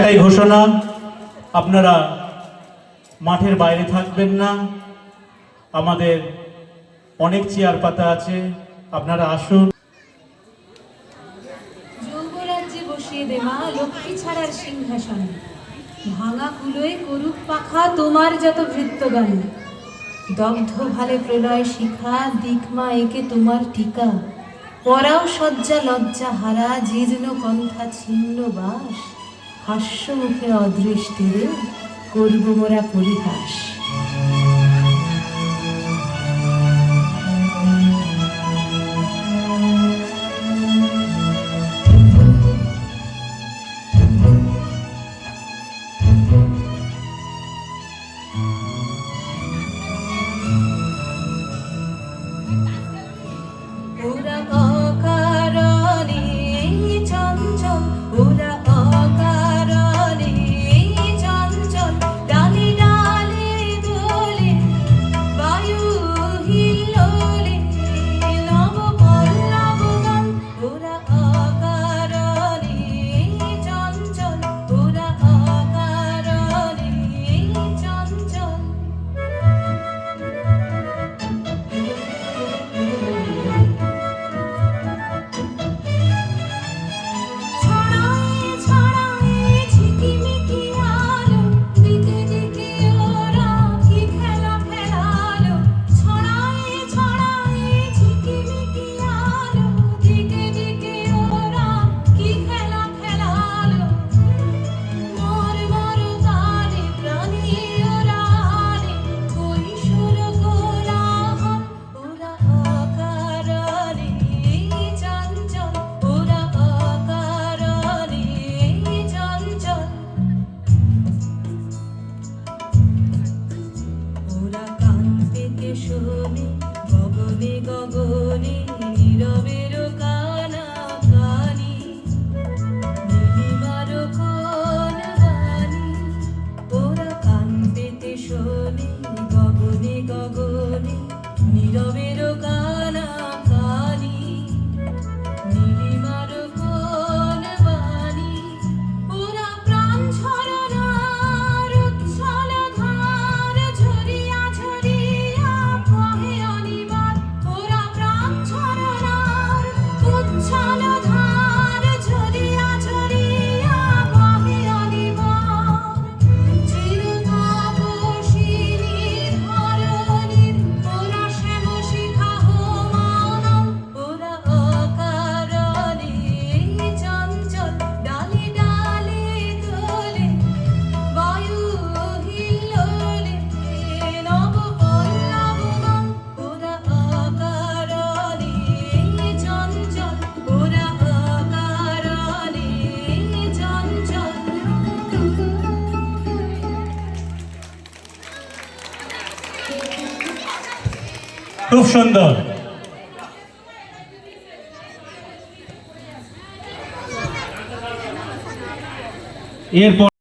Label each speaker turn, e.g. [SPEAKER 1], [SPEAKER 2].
[SPEAKER 1] একটাই ঘোষণা, আপনারা মাঠের বাইরে থাকবেন না। আমাদের অনেক চেয়ার পাতা আছে, আপনারা আসুন।
[SPEAKER 2] যৌবরাজ্যে বসিয়ে দে মা লক্ষ্মী ছাড়ার সিংহাসনে, ভাঙা কুলোয় করুক পাখা তোমার যত ভৃত্যগান। দগ্ধ ভালে প্রলয় শিখা দিকমা একে তোমার টিকা, পরাও শয্যা লজ্জা হারা জীর্ণ কণ্ঠা ছিন্ন বাস। হাস্য মুখে অদৃষ্টিরে করব মোরা পরিহাস। ওরা অকারণে চঞ্চল, ওরা অকারণে চঞ্চল, ডালে ডালে দোলে বায়ু হিল্লোলে নব পল্লব গান। ওরা অকারণে চঞ্চল, ওরা অকারণে চঞ্চল। শোনে গগনে গগনে নীরবের কানা কানি, নীলিমার কোন বাণী। ওরা কান পেতে শোনে গগনে গগনে নীরবের কানা কানি, নীলিমার কোন বাণী। ওরা প্রাণ ঝরনার উচ্ছল ধার ঝরিয়া ঝরিয়া বহে অনিবার। ওরা প্রাণ ঝরনার উচ্ছল ধার ঝরিয়া ঝরিয়া বহে অনিবার। চিরতাপসিনীর ধরণীর ওরা শ্যাম শিখা হোমানল। ওরা অকারণে চঞ্চল, ডালে ডালে দোলে বায়ু হিল্লোলে নব পল্লব গান। ওরা অকারণে চঞ্চল, ওরা অকারণে চঞ্চল।
[SPEAKER 1] খুব সুন্দর। এরপর